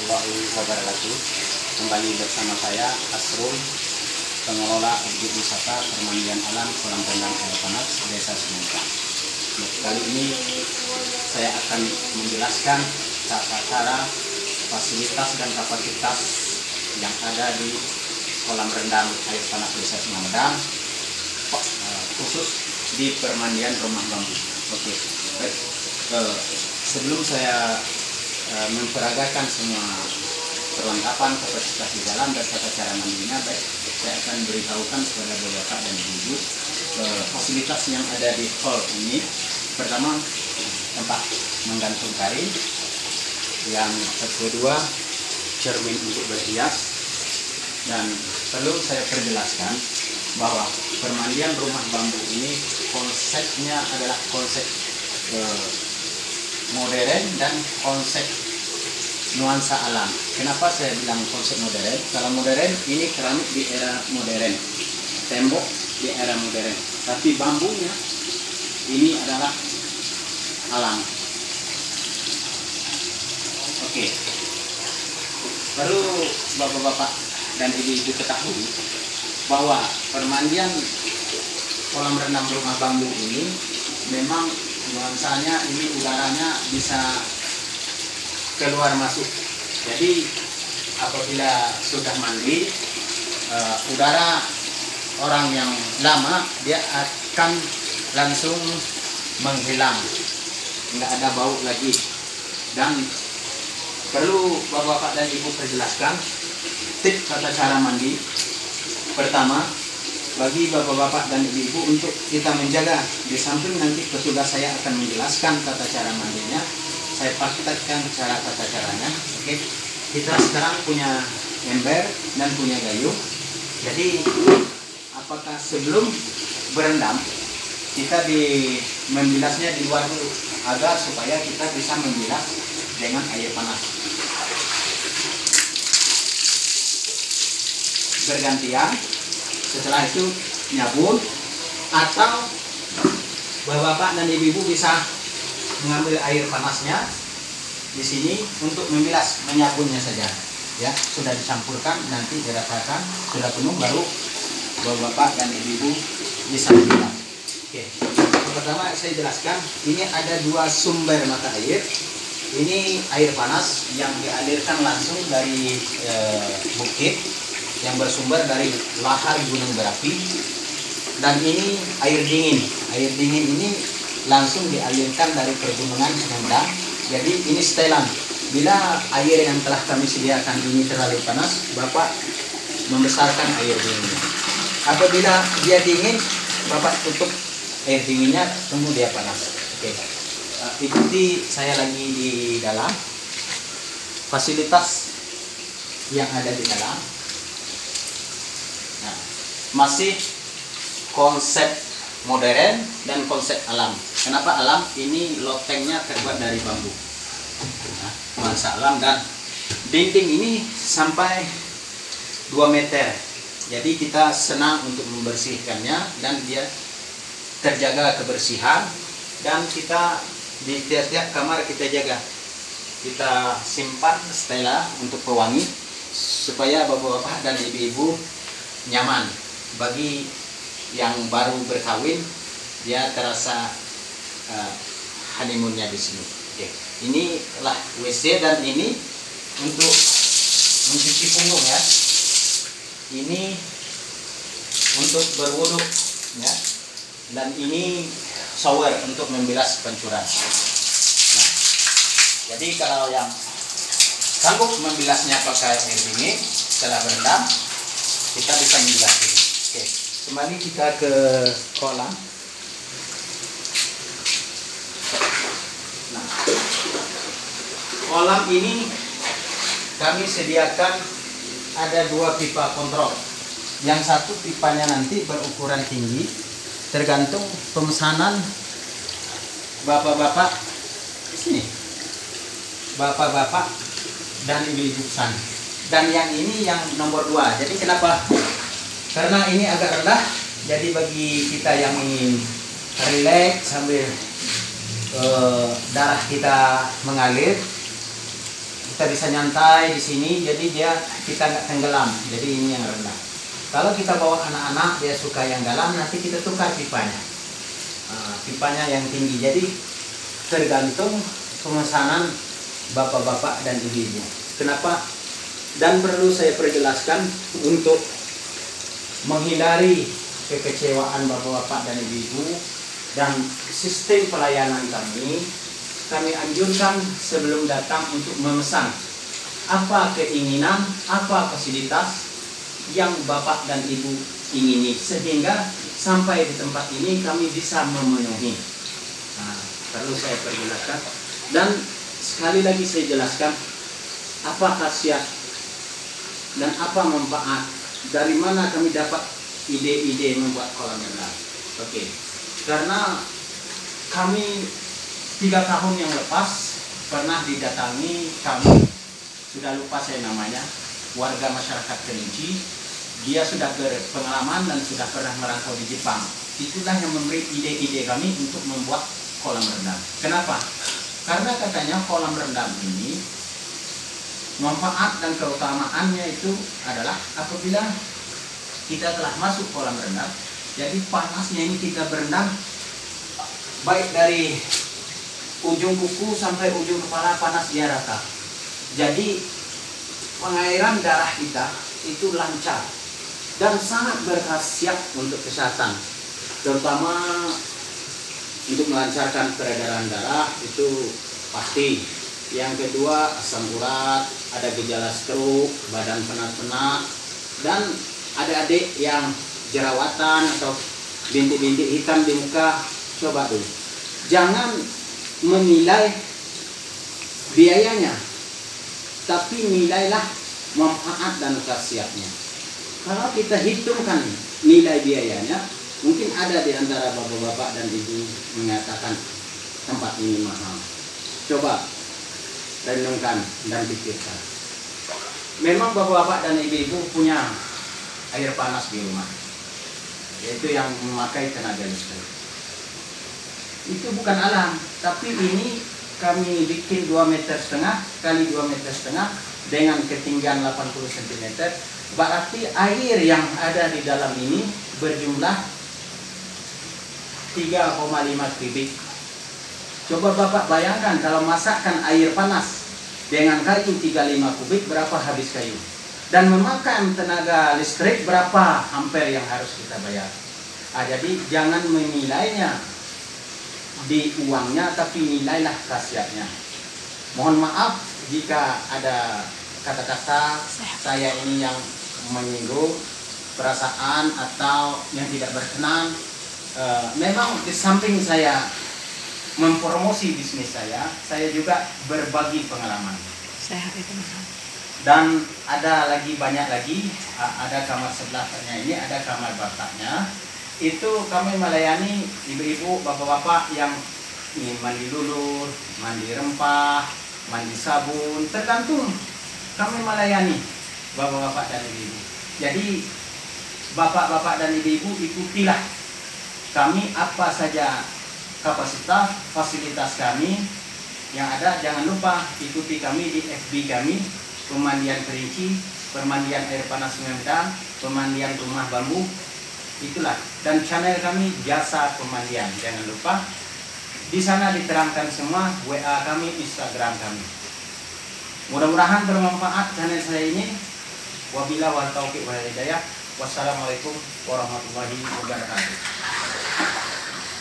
warahmatullahi wabarakatuh. Kembali bersama saya Asrul, pengelola objek wisata permandian alam kolam renang air panas Desa Semuntang. Kali ini saya akan menjelaskan tata cara, fasilitas dan kapasitas yang ada di kolam renang air panas Desa Semuntang, khusus di permandian rumah bambu. Oke, baik. Sebelum saya memperagakan semua perlengkapan kapasitas di dalam dan tata cara mandinya, baik, saya akan beritahukan kepada bapak dan ibu fasilitas yang ada di hall ini. Pertama, tempat menggantung kain. Yang kedua, cermin untuk berhias. Dan perlu saya perjelaskan bahwa permandian rumah bambu ini konsepnya adalah konsep modern dan konsep nuansa alam. Kenapa saya bilang konsep modern? Kalau modern, ini keramik di era modern, tembok di era modern, tapi bambunya ini adalah alam. Oke, perlu bapak-bapak dan ibu-ibu ketahui bahwa permandian kolam renang rumah bambu ini memang nuansanya ini udaranya bisa keluar masuk. Jadi apabila sudah mandi, udara orang yang lama dia akan langsung menghilang, nggak ada bau lagi. Dan perlu bapak-bapak dan ibu perjelaskan tips tata cara mandi. Pertama, bagi bapak-bapak dan ibu-ibu untuk kita menjaga, di samping nanti petugas saya akan menjelaskan tata cara mandinya, saya praktekkan cara tata caranya. Oke, kita sekarang punya ember dan punya gayung. Jadi apakah sebelum berendam kita membilasnya di luar dulu, agar supaya kita bisa membilas dengan air panas bergantian. Setelah itu nyabun, atau bapak dan ibu-ibu bisa mengambil air panasnya di sini untuk membilas, menyabunnya saja. Ya, sudah dicampurkan, nanti diratakan, sudah penuh, baru bapak dan ibu-ibu bisa membilas. Oke, yang pertama saya jelaskan, ini ada dua sumber mata air. Ini air panas yang dialirkan langsung dari bukit yang bersumber dari lahar gunung berapi, dan ini air dingin. Air dingin ini langsung dialirkan dari pergunungan Semendang. Jadi ini setelan. Bila air yang telah kami sediakan ini terlalu panas, bapak membesarkan air dinginnya. Apabila dia dingin, bapak tutup air dinginnya, tunggu dia panas. Oke, ikuti saya lagi di dalam fasilitas yang ada di dalam. Masih konsep modern dan konsep alam. Kenapa alam? Ini lotengnya terbuat dari bambu, nuansa alam, dan dinding ini sampai 2 meter. Jadi kita senang untuk membersihkannya dan dia terjaga kebersihan. Dan kita di tiap-tiap kamar kita jaga, kita simpan stella untuk pewangi supaya bapak-bapak dan ibu-ibu nyaman. Bagi yang baru berkawin, dia terasa honeymoonnya di sini. Oke. Inilah WC, dan ini untuk mencuci punggung ya. Ini untuk berwudhu ya. Dan ini shower untuk membilas pancuran. Nah, jadi kalau yang sanggup membilasnya pakai air dingin setelah berendam, kita bisa membilas ini. Oke, kembali kita ke kolam. Nah, kolam ini kami sediakan ada 2 pipa kontrol. Yang satu pipanya nanti berukuran tinggi, tergantung pemesanan bapak-bapak di sini, bapak-bapak dan ibu-ibu pesan. Dan yang ini yang nomor 2. Jadi kenapa? Karena ini agak rendah, jadi bagi kita yang ingin rileks sambil darah kita mengalir, kita bisa nyantai di sini, jadi kita nggak tenggelam. Jadi ini yang rendah. Kalau kita bawa anak-anak dia suka yang dalam, nanti kita tukar pipanya. Pipanya yang tinggi. Jadi tergantung pemesanan bapak-bapak dan ibu-ibu. Kenapa? Dan perlu saya perjelaskan untuk menghindari kekecewaan bapak-bapak dan ibu-ibu dan sistem pelayanan kami anjurkan sebelum datang untuk memesan apa keinginan, apa fasilitas yang bapak dan ibu ingini, sehingga sampai di tempat ini kami bisa memenuhi. Perlu saya perjelaskan, dan sekali lagi saya jelaskan apa khasiat dan apa manfaat, dari mana kami dapat ide-ide membuat kolam renang. Oke, karena kami 3 tahun yang lepas pernah didatangi, kami sudah lupa saya namanya, warga masyarakat Kerinci. Dia sudah berpengalaman dan sudah pernah merantau di Jepang. Itulah yang memberi ide-ide kami untuk membuat kolam rendang. Kenapa? Karena katanya kolam rendang ini manfaat dan keutamaannya itu adalah apabila kita telah masuk kolam renang, jadi panasnya ini kita berendam baik dari ujung kuku sampai ujung kepala, panas dia rata. Jadi pengairan darah kita itu lancar dan sangat berkhasiat untuk kesehatan, terutama untuk melancarkan peredaran darah itu pasti. Yang kedua, asam urat, ada gejala stroke, badan penat-penat, dan adik-adik yang jerawatan atau bintik-bintik hitam di muka, coba dulu. Jangan menilai biayanya, tapi nilailah manfaat dan khasiatnya. Kalau kita hitungkan nilai biayanya, mungkin ada di antara bapak-bapak dan ibu mengatakan tempat ini mahal. Coba renungkan dan pikirkan. Memang bapak-bapak dan ibu-ibu punya air panas di rumah, yaitu yang memakai tenaga listrik. Itu bukan alam, tapi ini kami bikin 2,5 meter kali 2,5 meter dengan ketinggian 80 cm. Berarti air yang ada di dalam ini berjumlah 3,5 kubik. Coba bapak bayangkan kalau masakkan air panas dengan kayu 35 kubik, berapa habis kayu? Dan memakan tenaga listrik berapa ampere yang harus kita bayar? Jadi jangan menilainya di uangnya, tapi nilailah khasiatnya. Mohon maaf jika ada kata-kata saya ini yang menyinggung perasaan atau yang tidak berkenan. Memang di samping saya mempromosi bisnis saya juga berbagi pengalaman. Dan ada lagi banyak lagi, ada kamar sebelahnya ini, ada kamar bapaknya. Itu kami melayani ibu-ibu, bapak-bapak yang ingin mandi lulur, mandi rempah, mandi sabun, tergantung. Kami melayani bapak-bapak dan ibu-ibu. Jadi bapak-bapak dan ibu-ibu ikutilah kami apa saja kapasitas, fasilitas kami yang ada. Jangan lupa ikuti kami di FB kami, Pemandian Kerinci, Pemandian Air Panas Sumedang, Pemandian Rumah Bambu. Itulah, dan channel kami Jasa Pemandian. Jangan lupa di sana diterangkan semua, WA kami, Instagram kami. Mudah-mudahan bermanfaat channel saya ini. Wabillahi wal taufiq wal hidayah. Wassalamualaikum warahmatullahi wabarakatuh.